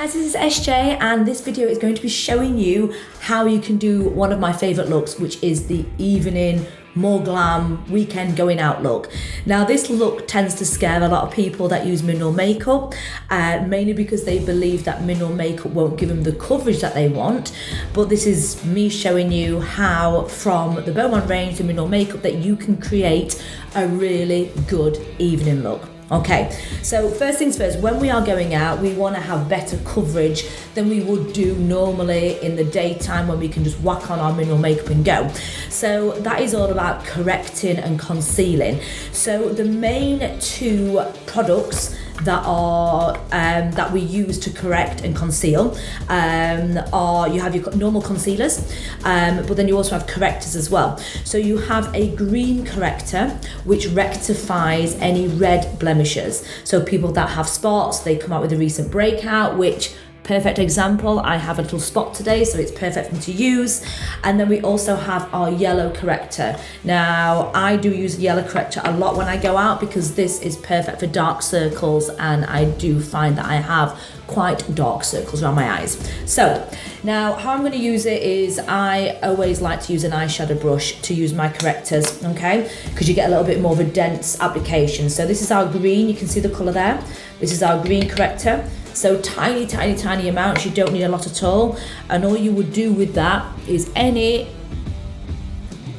guys, this is SJ and this video is going to be showing you how you can do one of my favorite looks, which is the evening, more glam, weekend going out look. Now this look tends to scare a lot of people that use mineral makeup, mainly because they believe that mineral makeup won't give them the coverage that they want. But this is me showing you how from the Bomonde range, the mineral makeup, that you can create a really good evening look. Okay, so first things first, when we are going out, we want to have better coverage than we would do normally in the daytime when we can just whack on our mineral makeup and go. So that is all about correcting and concealing. So the main two products that we use to correct and conceal are, you have your normal concealers, but then you also have correctors as well. So you have a green corrector which rectifies any red blemishes. So people that have spots, they come out with a recent breakout, which perfect example, I have a little spot today, so it's perfect for me to use. And then we also have our yellow corrector. Now, I do use yellow corrector a lot when I go out because this is perfect for dark circles, and I do find that I have quite dark circles around my eyes. So now how I'm going to use it is I always like to use an eyeshadow brush to use my correctors, okay, because you get a little bit more of a dense application. So this is our green, you can see the colour there. This is our green corrector. So tiny, tiny, tiny amounts, you don't need a lot at all. And all you would do with that is any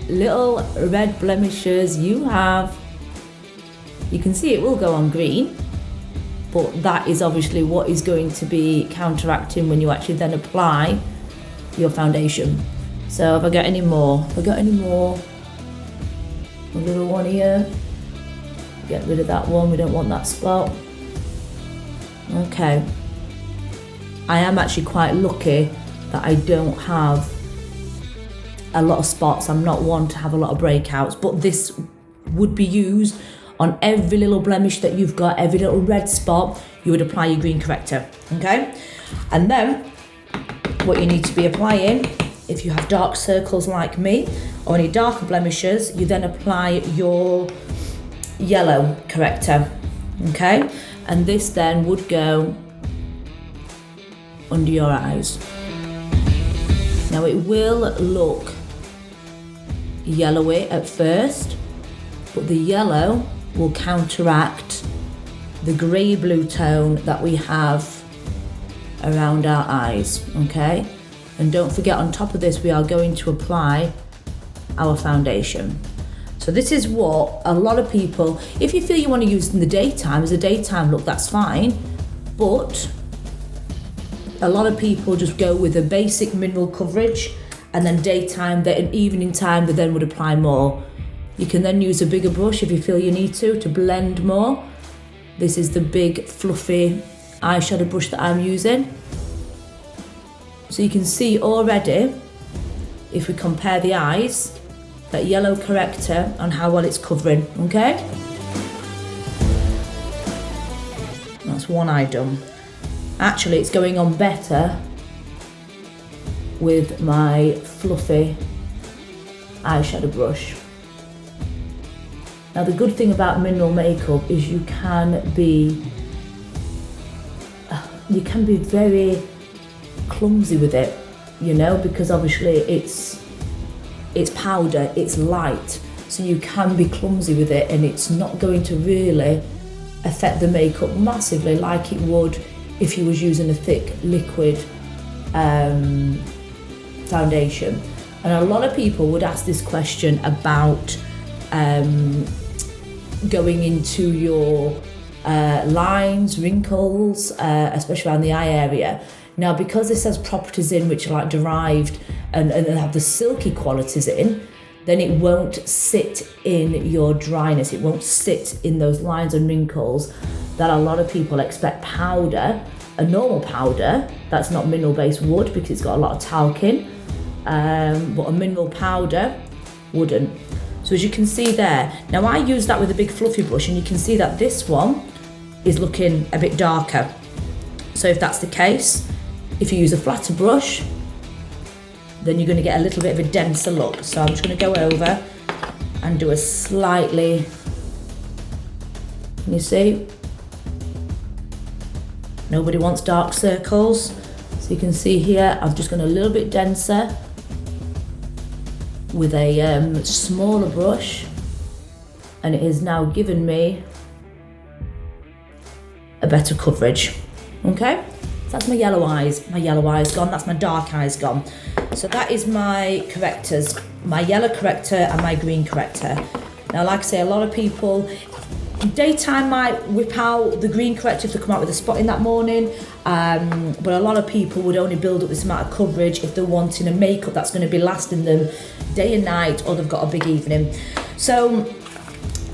little red blemishes you have, you can see it will go on green, but that is obviously what is going to be counteracting when you actually then apply your foundation. So have I got any more? Have I got any more? A little one here. Get rid of that one, we don't want that spot. Okay, I am actually quite lucky that I don't have a lot of spots. I'm not one to have a lot of breakouts, but this would be used on every little blemish that you've got, every little red spot, you would apply your green corrector, okay? And then what you need to be applying, if you have dark circles like me, or any darker blemishes, you then apply your yellow corrector, okay? And this then would go under your eyes. Now it will look yellowy at first, but the yellow will counteract the grey blue tone that we have around our eyes, okay? And don't forget, on top of this, we are going to apply our foundation. So this is what a lot of people, if you feel you want to use it in the daytime as a daytime look, that's fine. But a lot of people just go with a basic mineral coverage, and then daytime, then evening time, they then would apply more. You can then use a bigger brush if you feel you need to blend more. This is the big fluffy eyeshadow brush that I'm using. So you can see already, if we compare the eyes, that yellow corrector and how well it's covering, okay? That's one eye done. Actually, it's going on better with my fluffy eyeshadow brush. Now, the good thing about mineral makeup is you can be very clumsy with it, you know, because obviously it's powder, it's light, so you can be clumsy with it, and it's not going to really affect the makeup massively like it would if you was using a thick liquid foundation. And a lot of people would ask this question about going into your lines, wrinkles, especially around the eye area. Now, because this has properties in which are like derived and have the silky qualities in, then it won't sit in your dryness. It won't sit in those lines and wrinkles that a lot of people expect powder, a normal powder that's not mineral based would, because it's got a lot of talc in, but a mineral powder wouldn't. So as you can see there, now I use that with a big fluffy brush, and you can see that this one is looking a bit darker. So if that's the case, if you use a flatter brush, then you're going to get a little bit of a denser look. So I'm just going to go over and do a slightly, can you see? Nobody wants dark circles. So you can see here, I've just gone a little bit denser with a smaller brush, and it has now given me a better coverage. Okay, so that's my yellow eyes gone, that's my dark eyes gone. So that is my correctors, my yellow corrector and my green corrector. Now, like I say, a lot of people, daytime might whip out the green corrector if they come out with a spot in that morning, but a lot of people would only build up this amount of coverage if they're wanting a makeup that's going to be lasting them day and night, or they've got a big evening. So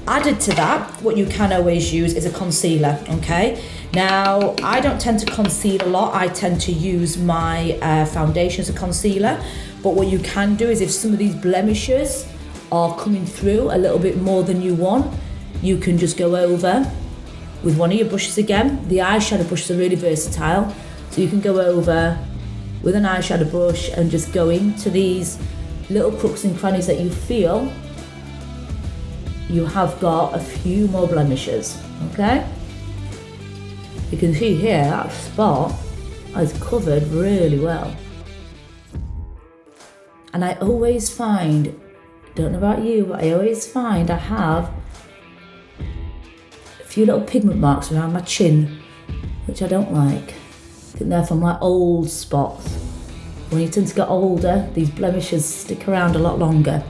added to that, what you can always use is a concealer, okay? Now, I don't tend to conceal a lot. I tend to use my foundation as a concealer, but what you can do is if some of these blemishes are coming through a little bit more than you want, you can just go over with one of your brushes again. The eyeshadow brushes are really versatile, so you can go over with an eyeshadow brush and just go into these little crooks and crannies that you feel you have got a few more blemishes, okay? You can see here that spot is covered really well. And I always find, don't know about you, but I always find I have a few little pigment marks around my chin, which I don't like. I think they're from my old spots. When you tend to get older, these blemishes stick around a lot longer.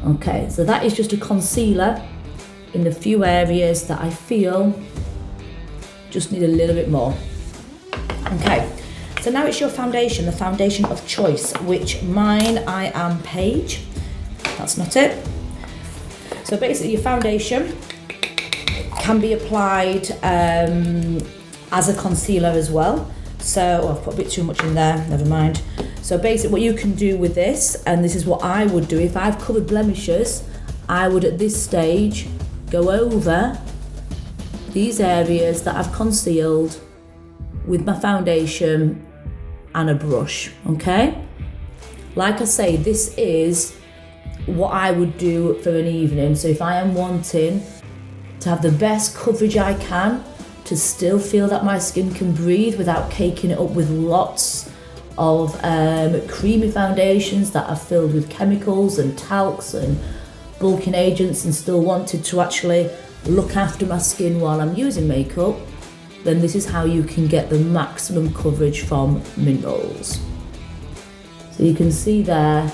Okay, so that is just a concealer in the few areas that I feel just need a little bit more. Okay, so now it's your foundation, the foundation of choice, which mine, I am Paige. That's not it. So basically your foundation can be applied as a concealer as well. So I've put a bit too much in there, never mind. So basically what you can do with this, and this is what I would do, if I've covered blemishes, I would at this stage go over these areas that I've concealed with my foundation and a brush, okay? Like I say, this is what I would do for an evening. So if I am wanting to have the best coverage I can, to still feel that my skin can breathe without caking it up with lots of creamy foundations that are filled with chemicals and talcs and bulking agents, and still wanted to actually look after my skin while I'm using makeup, then this is how you can get the maximum coverage from minerals. So you can see there,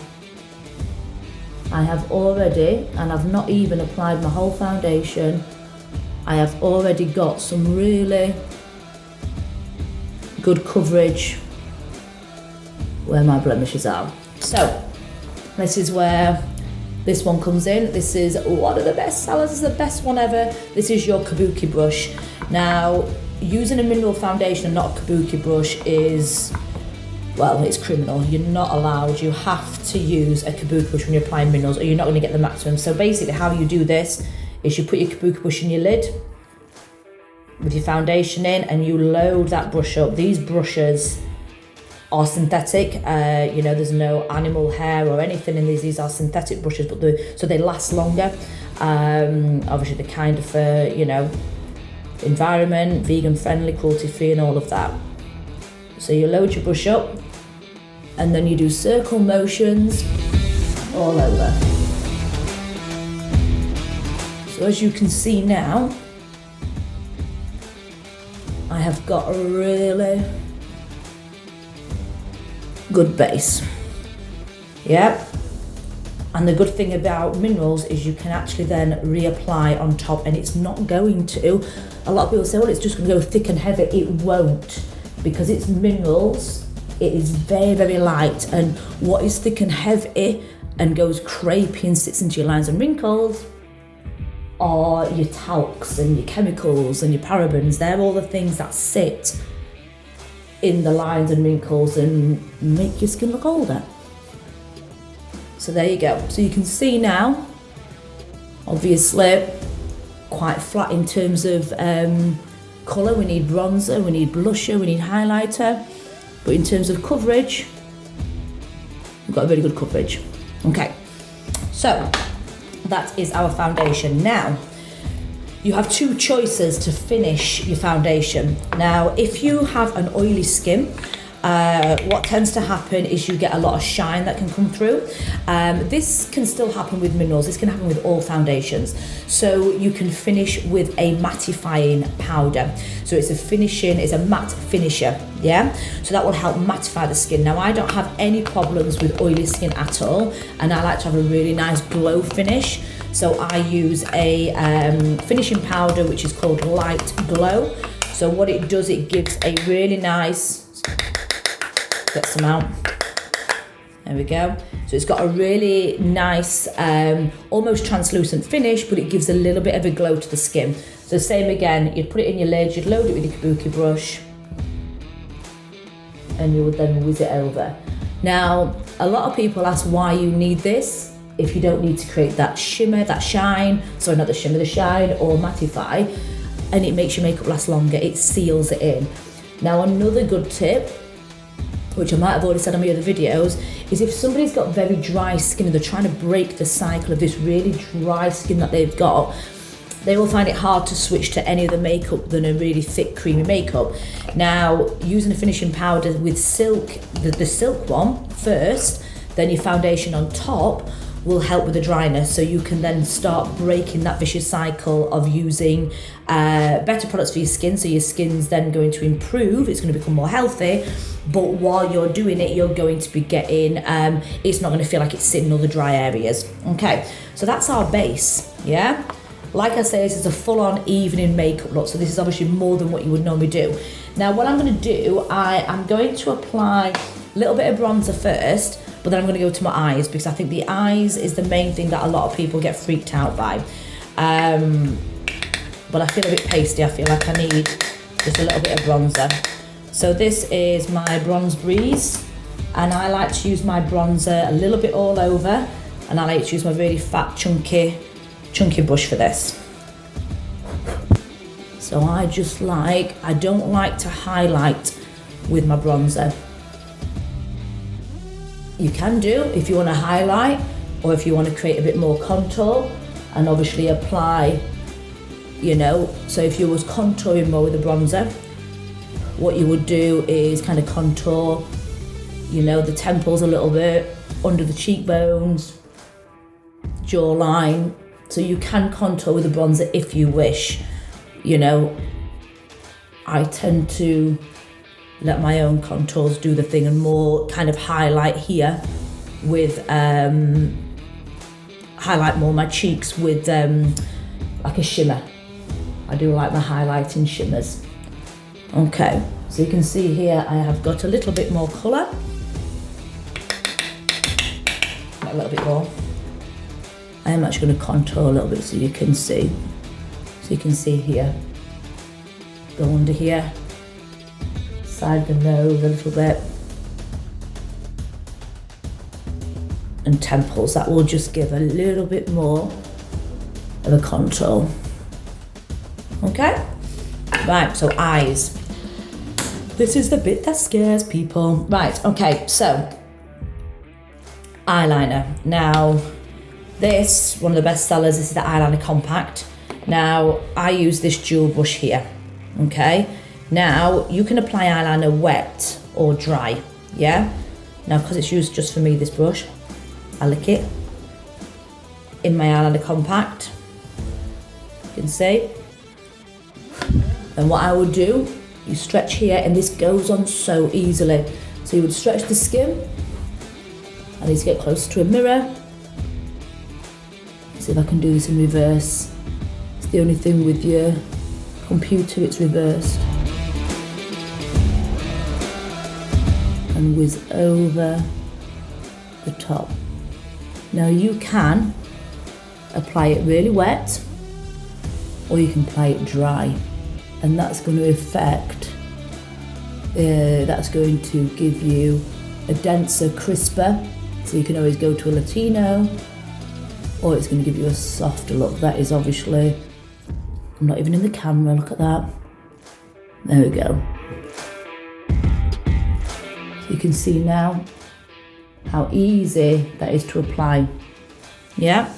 I have already, and I've not even applied my whole foundation, I have already got some really good coverage where my blemishes are. So this is where this one comes in. This is one of the best sellers, this is the best one ever. This is your kabuki brush. Now, using a mineral foundation and not a kabuki brush is, well, it's criminal. You're not allowed. You have to use a kabuki brush when you're applying minerals, or you're not going to get the maximum. So basically how you do this is you put your kabuki brush in your lid with your foundation in, and you load that brush up. These brushes are synthetic, you know, there's no animal hair or anything in these are synthetic brushes, but so they last longer. Obviously they're kind of for, you know, environment, vegan friendly, cruelty free and all of that. So you load your brush up and then you do circle motions all over. So as you can see now, I have got a really good base. Yep. And the good thing about minerals is you can actually then reapply on top, and it's not going to, a lot of people say, well, it's just going to go thick and heavy. It won't, because it's minerals. It is very, very light, and what is thick and heavy and goes crepey and sits into your lines and wrinkles are your talcs and your chemicals and your parabens. They're all the things that sit in the lines and wrinkles and make your skin look older. So there you go. So you can see now, obviously quite flat in terms of colour. We need bronzer, we need blusher, we need highlighter, but in terms of coverage, we've got a very good coverage. Okay, so that is our foundation. Now, you have two choices to finish your foundation. Now, if you have an oily skin, what tends to happen is you get a lot of shine that can come through. This can still happen with minerals. This can happen with all foundations. So you can finish with a mattifying powder. So it's a matte finisher, yeah? So that will help mattify the skin. Now, I don't have any problems with oily skin at all, and I like to have a really nice glow finish. So I use a finishing powder which is called Light Glow. So what it does, it gives a really nice, get some out. There we go. So it's got a really nice, almost translucent finish, but it gives a little bit of a glow to the skin. So same again, you'd put it in your lid, you'd load it with your kabuki brush, and you would then whiz it over. Now, a lot of people ask why you need this if you don't need to create that shimmer, that shine, sorry, not the shimmer, the shine, or mattify, and it makes your makeup last longer, it seals it in. Now, another good tip, which I might have already said on my other videos, is if somebody's got very dry skin and they're trying to break the cycle of this really dry skin that they've got, they will find it hard to switch to any other makeup than a really thick, creamy makeup. Now, using a finishing powder with silk, the silk one first, then your foundation on top, will help with the dryness, so you can then start breaking that vicious cycle of using better products for your skin. So your skin's then going to improve, it's going to become more healthy, but while you're doing it, you're going to be getting, it's not going to feel like it's sitting in all the dry areas. Okay, so that's our base, yeah? Like I say, this is a full-on evening makeup look, so this is obviously more than what you would normally do. Now, what I'm going to do, I am going to apply a little bit of bronzer first, but then I'm going to go to my eyes, because I think the eyes is the main thing that a lot of people get freaked out by. But I feel a bit pasty. I feel like I need just a little bit of bronzer. So this is my Bronze Breeze, and I like to use my bronzer a little bit all over, and I like to use my really fat, chunky brush for this. So I don't like to highlight with my bronzer. You can do if you want to highlight, or if you want to create a bit more contour and obviously apply, you know, so if you was contouring more with the bronzer, what you would do is kind of contour, you know, the temples a little bit, under the cheekbones, jawline. So you can contour with the bronzer if you wish. You know, I tend to let my own contours do the thing and more kind of highlight here with, highlight more my cheeks with like a shimmer. I do like my highlighting shimmers. Okay, so you can see here I have got a little bit more colour. A little bit more. I am actually going to contour a little bit so you can see. So you can see here. Go under here. Side the nose a little bit, and temples. That will just give a little bit more of a contour. Okay, right, so eyes. This is the bit that scares people. Right, okay, so eyeliner. Now this, one of the best sellers, this is the eyeliner compact. Now I use this jewel brush here, okay? Now, you can apply eyeliner wet or dry, yeah? Now, because it's used just for me, this brush, I lick it in my eyeliner compact, you can see. And what I would do, you stretch here, and this goes on so easily. So you would stretch the skin. I need to get closer to a mirror. See if I can do this in reverse. It's the only thing with your computer, it's reversed. And whiz over the top. Now you can apply it really wet, or you can apply it dry, and that's going to affect, that's going to give you a denser, crisper, so you can always go to a Latino, or it's going to give you a softer look. That is obviously, I'm not even in the camera, look at that. There we go. You can see now how easy that is to apply. Yeah,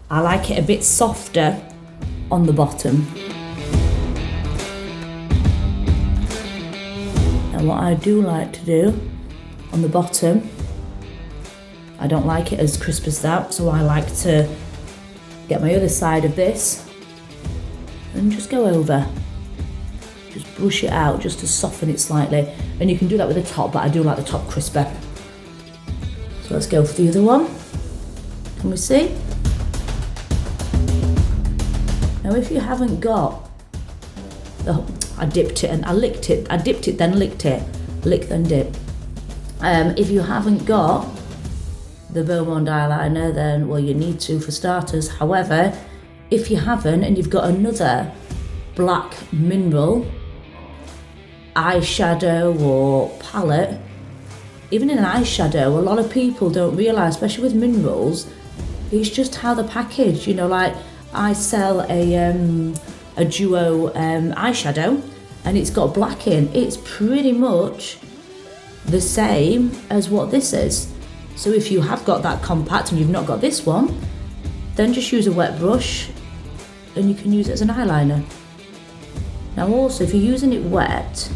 I like it a bit softer on the bottom. And what I do like to do on the bottom, I don't like it as crisp as that, so I like to get my other side of this and just go over. Just brush it out just to soften it slightly. And you can do that with the top, but I do like the top crisper. So let's go for the other one. Can we see? Now if you haven't got, oh, I dipped it and I licked it. I dipped it, then licked it. Lick, then dip. If you haven't got the Bomonde eyeliner, then, well, you need to for starters. However, if you haven't and you've got another black mineral eyeshadow or palette, even in an eyeshadow, a lot of people don't realise, especially with minerals, it's just how they're packaged. You know, like I sell a duo eyeshadow and it's got black in. It's pretty much the same as what this is. So if you have got that compact and you've not got this one, then just use a wet brush and you can use it as an eyeliner. Now also, if you're using it wet,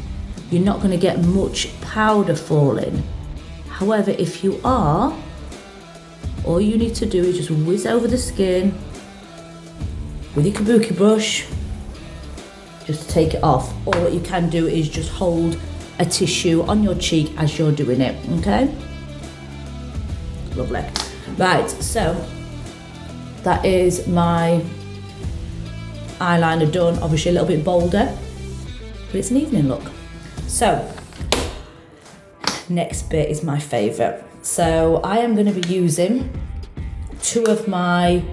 you're not going to get much powder falling. However, if you are, all you need to do is just whiz over the skin with your kabuki brush, just to take it off. Or what you can do is just hold a tissue on your cheek as you're doing it, okay? Lovely. Right, so that is my eyeliner done. Obviously a little bit bolder, but it's an evening look. So, next bit is my favourite. So I am going to be using two of my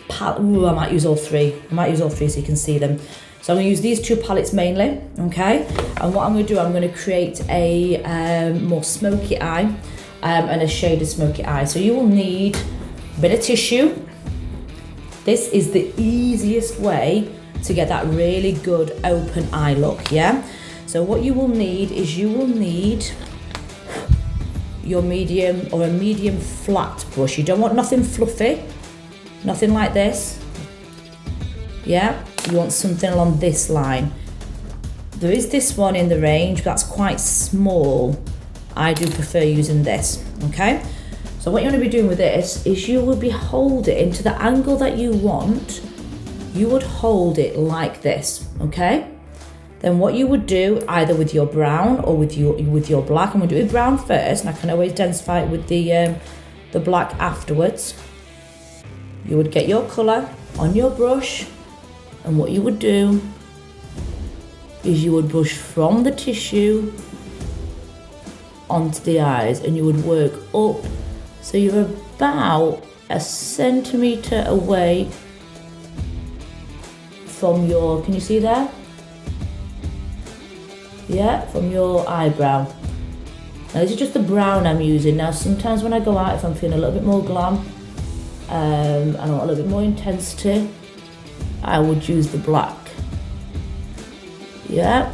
palettes. Ooh, I might use all three. I might use all three so you can see them. So I'm going to use these two palettes mainly, okay? And what I'm going to do, I'm going to create a more smoky eye and a shaded smoky eye. So you will need a bit of tissue. This is the easiest way to get that really good open eye look, yeah? So what you will need is your medium or a medium flat brush. You don't want nothing fluffy, nothing like this, yeah? You want something along this line. There is this one in the range, but that's quite small. I do prefer using this, okay? So what you want to be doing with this is you will be holding to the angle that you want. You would hold it like this, okay? Then what you would do, either with your brown or with your black, I'm going to do it with brown first, and I can always densify it with the black afterwards. You would get your colour on your brush, and what you would do is you would brush from the tissue onto the eyes, and you would work up. So you're about a centimetre away from your, can you see there? Yeah, from your eyebrow. Now this is just the brown I'm using. Now sometimes when I go out, if I'm feeling a little bit more glam and I want a little bit more intensity, I would use the black. Yeah.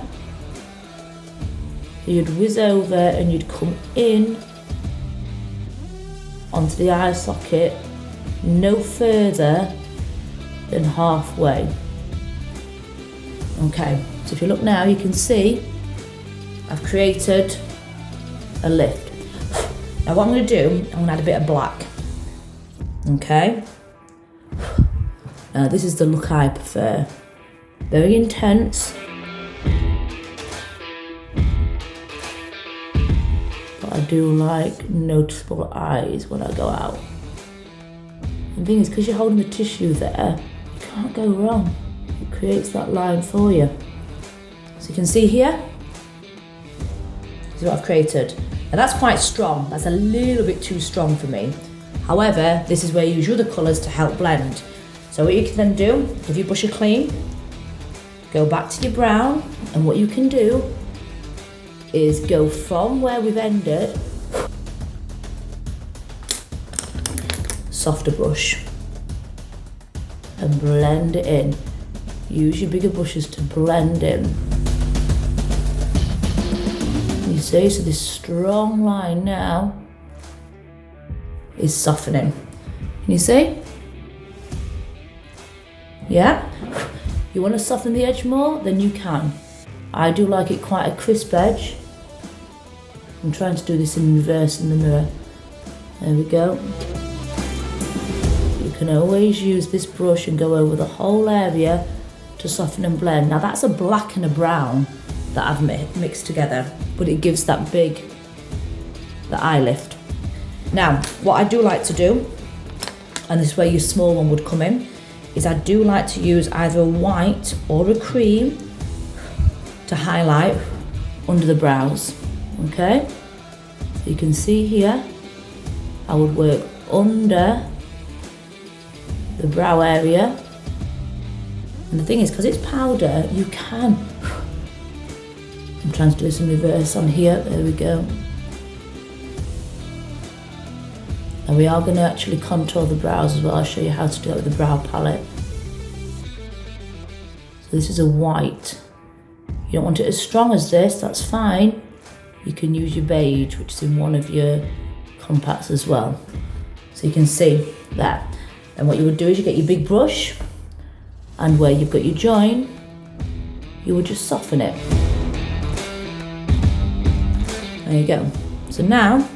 So you'd whiz over and you'd come in onto the eye socket no further than halfway. Okay, so if you look now, you can see I've created a lift. Now what I'm going to do, I'm going to add a bit of black. Okay. Now this is the look I prefer. Very intense. But I do like noticeable eyes when I go out. And the thing is, because you're holding the tissue there, you can't go wrong. It creates that line for you. So you can see here, this is what I've created. Now that's quite strong. That's a little bit too strong for me. However, this is where you use your other colours to help blend. So what you can then do, if you brush it clean, go back to your brown, and what you can do is go from where we've ended, softer brush, and blend it in. Use your bigger brushes to blend in. You see, so this strong line now is softening. Can you see? Yeah? You want to soften the edge more? Then you can. I do like it quite a crisp edge. I'm trying to do this in reverse in the mirror. There we go. You can always use this brush and go over the whole area to soften and blend. Now that's a black and a brown that I've mixed together, but it gives that the eye lift. Now, what I do like to do, and this is where your small one would come in, is I do like to use either a white or a cream to highlight under the brows, okay? So you can see here, I would work under the brow area. And the thing is, because it's powder, you can. I'm trying to do this in reverse on here, there we go. And we are going to actually contour the brows as well. I'll show you how to do it with the brow palette. So this is a white. You don't want it as strong as this, that's fine. You can use your beige, which is in one of your compacts as well. So you can see that. And what you would do is you get your big brush, and where you've got your join, you would just soften it. There you go. So now,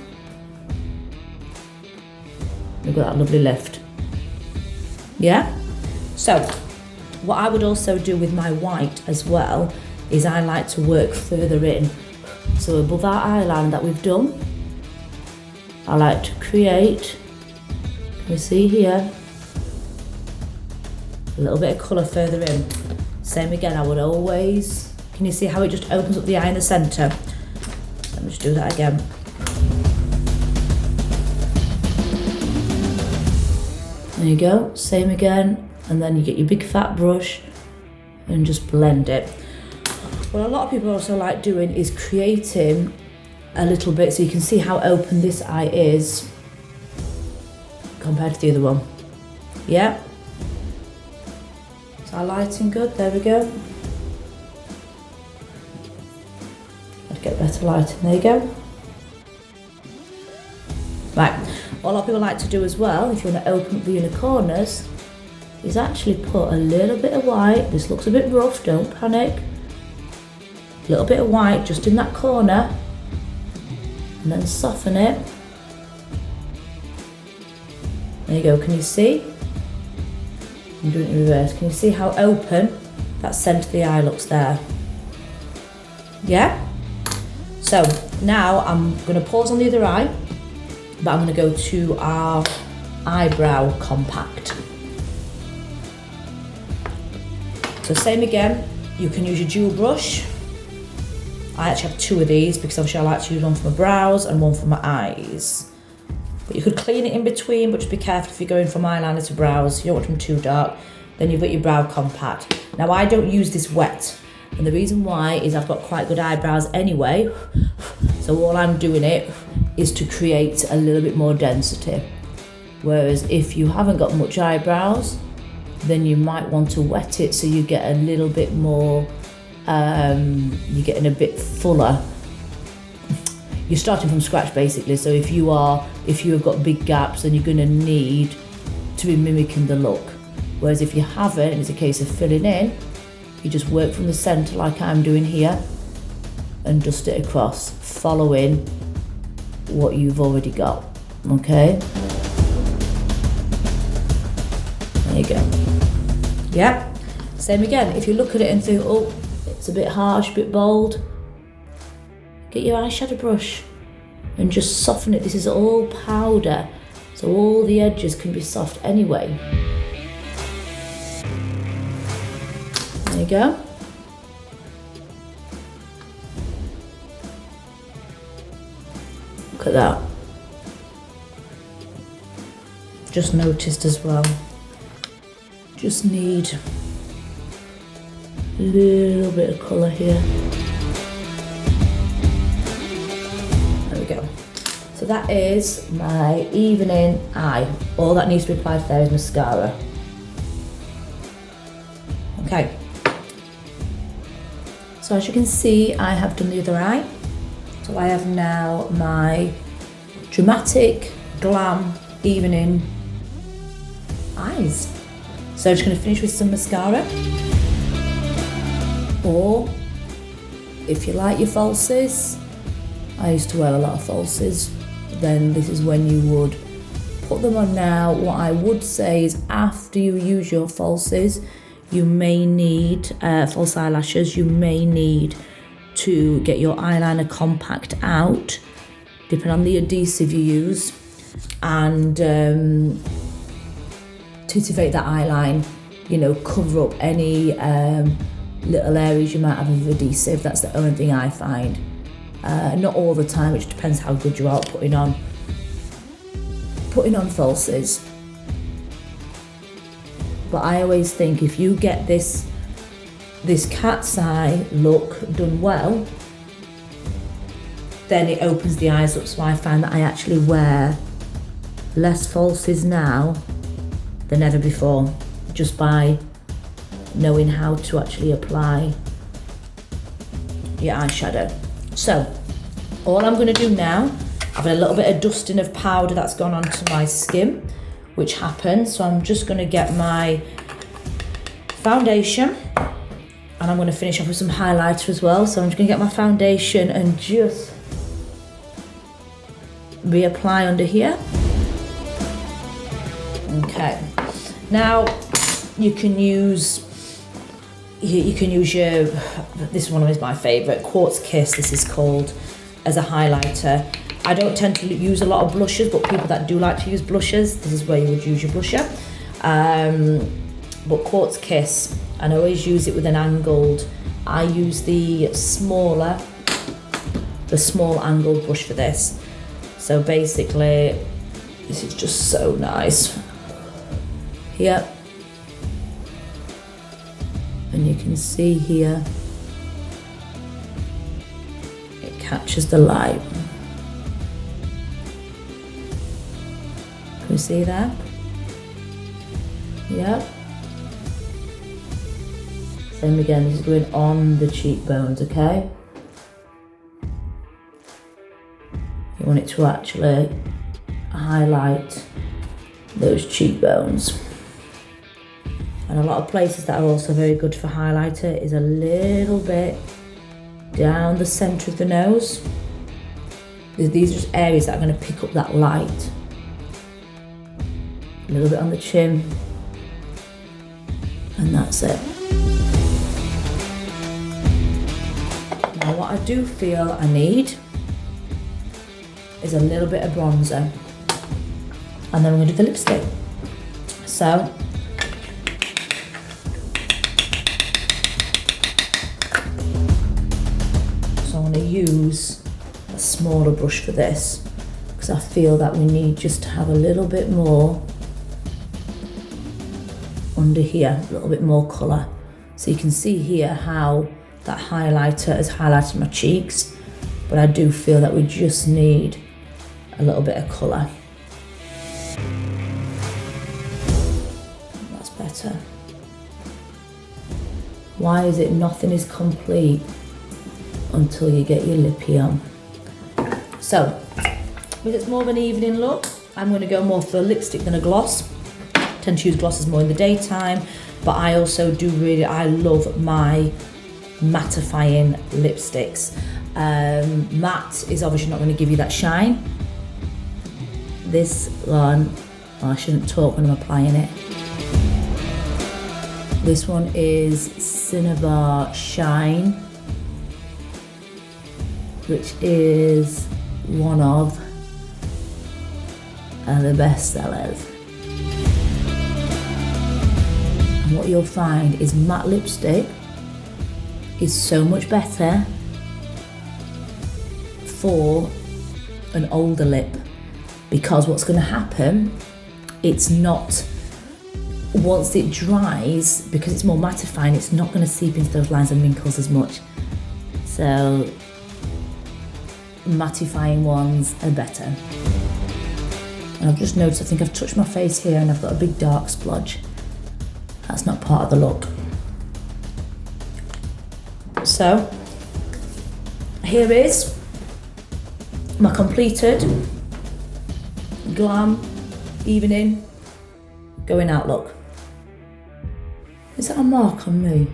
we've got that lovely lift. Yeah? So, what I would also do with my white as well is I like to work further in. So above our eyeliner that we've done, I like to create, you see here, a little bit of colour further in. Same again, I would always, can you see how it just opens up the eye in the centre? Let me just do that again. There you go, same again, and then you get your big fat brush and just blend it. What a lot of people also like doing is creating a little bit so you can see how open this eye is compared to the other one. Yeah? Is our lighting good? There we go. I'd get better lighting, there you go. Right, what a lot of people like to do as well, if you want to open up the inner corners, is actually put a little bit of white. This looks a bit rough, don't panic. A little bit of white just in that corner, and then soften it. There you go, can you see? I'm doing it in reverse. Can you see how open that centre of the eye looks there? Yeah? So now I'm going to pause on the other eye, but I'm going to go to our eyebrow compact. So same again, you can use your dual brush. I actually have two of these because obviously I like to use one for my brows and one for my eyes. But you could clean it in between, but just be careful if you're going from eyeliner to brows. You don't want them too dark. Then you've got your brow compact. Now I don't use this wet, and the reason why is I've got quite good eyebrows anyway. So all I'm doing it is to create a little bit more density. Whereas if you haven't got much eyebrows, then you might want to wet it so you get a little bit more, you're getting a bit fuller. You're starting from scratch basically, so if you have got big gaps, then you're going to need to be mimicking the look. Whereas if you haven't, it's a case of filling in. You just work from the centre like I'm doing here and dust it across, following what you've already got, okay? There you go. Yeah, same again. If you look at it and think, oh, it's a bit harsh, a bit bold, get your eyeshadow brush and just soften it. This is all powder, so all the edges can be soft anyway. There you go. Look at that. Just noticed as well. Just need a little bit of colour here. There we go. So that is my evening eye. All that needs to be applied there is mascara. Okay. So as you can see, I have done the other eye. So I have now my dramatic, glam, evening eyes. So I'm just going to finish with some mascara. Or if you like your falsies, I used to wear a lot of falsies, then this is when you would put them on now. What I would say is after you use your falsies, you may need, false eyelashes, you may need to get your eyeliner compact out, depending on the adhesive you use, and titivate that eyeline, you know, cover up any little areas you might have of adhesive. That's the only thing I find. Not all the time, it depends how good you are at putting on falsies. But I always think if you get this cat's eye look done well, then it opens the eyes up. So I find that I actually wear less falsies now than ever before, just by knowing how to actually apply your eyeshadow. So all I'm going to do now, I've had a little bit of dusting of powder that's gone onto my skin, which happens. So I'm just going to get my foundation, and I'm going to finish off with some highlighter as well. So I'm just going to get my foundation and just reapply under here. Okay, now you can use your, this one is my favourite, Quartz Kiss, this is called, as a highlighter. I don't tend to use a lot of blushes, but people that do like to use blushes, this is where you would use your blusher. But Quartz Kiss, and I always use it with an angled, I use the small angled brush for this. So basically, this is just so nice. Yep. And you can see here, it catches the light. Can you see that? Yep. Same again, this is going on the cheekbones, okay? You want it to actually highlight those cheekbones. And a lot of places that are also very good for highlighter is a little bit down the centre of the nose. These are just areas that are going to pick up that light. A little bit on the chin. And that's it. Now what I do feel I need is a little bit of bronzer. And then we're going to do the lipstick. So I'm going to use a smaller brush for this, because I feel that we need just to have a little bit more under here, a little bit more colour. So you can see here how that highlighter has highlighted my cheeks, but I do feel that we just need a little bit of colour. That's better. Why is it nothing is complete until you get your lippy on? So, because it's more of an evening look, I'm going to go more for a lipstick than a gloss. I tend to use glosses more in the daytime, but I also I love my mattifying lipsticks. Matte is obviously not going to give you that shine. This one, I shouldn't talk when I'm applying it. This one is Cinnabar Shine, which is one of the best sellers. And what you'll find is matte lipstick is so much better for an older lip, because what's going to happen, it's not, once it dries, because it's more mattifying, it's not going to seep into those lines and wrinkles as much. So mattifying ones are better. And I've just noticed, I think I've touched my face here and I've got a big dark splodge. That's not part of the look. So here is my completed Glam evening going out look. Is that a mark on me?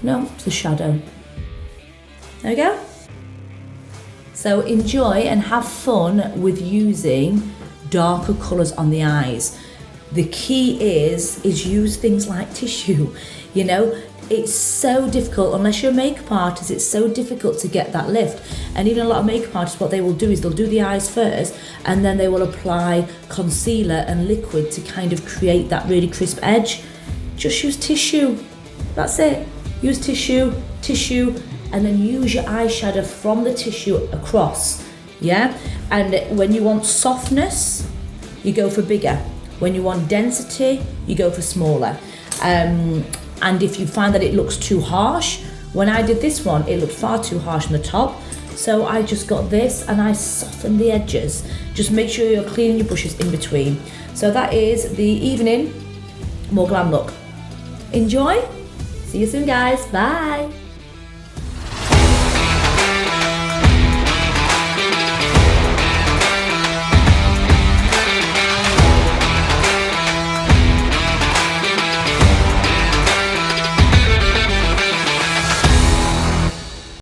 No, it's the shadow. There we go. So enjoy and have fun with using darker colours on the eyes. The key is use things like tissue. You know, it's so difficult, unless you're a makeup artist, it's so difficult to get that lift. And even a lot of makeup artists, what they will do is they'll do the eyes first, and then they will apply concealer and liquid to kind of create that really crisp edge. Just use tissue, that's it. Use tissue, and then use your eyeshadow from the tissue across, yeah? And when you want softness, you go for bigger. When you want density, you go for smaller. And if you find that it looks too harsh, when I did this one, it looked far too harsh on the top. So I just got this and I softened the edges. Just make sure you're cleaning your brushes in between. So that is the evening more glam look. Enjoy. See you soon, guys. Bye.